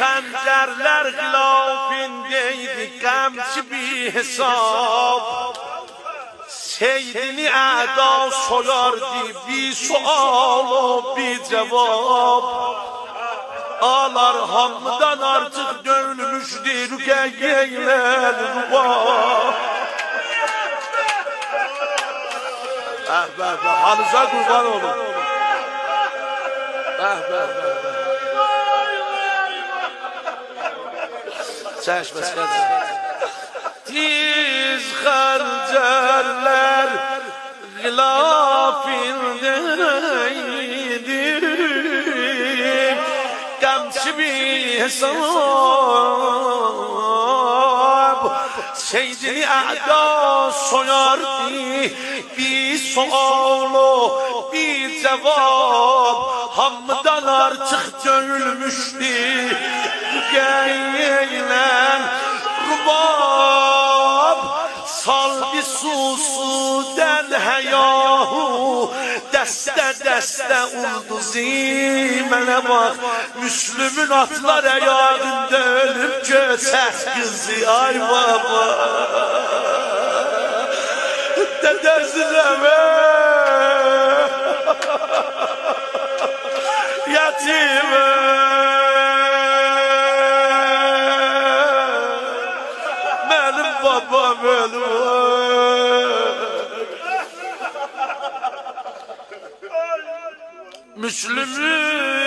خنجرler gilafindeydi qamçı bir hesab Seydini əda soyardı bir sual o bir cevap Ağlar hamdan artık dönmüştür geyler rubab Halınıza kurban olun Çeşmesi kadar Tiz xarcerler gılafindeydi Qamçı bir hesab Seydini əda soyardı bir sualı bir cevap Hamdan artık dönülmüştü Geylen rubab Sal bir susudan heyahu Deste deste urdu zimene bak Müslümün atlar ayağında ölüp göçer kızı ay baba Dedesine yatime Benim babam ölür Müslümün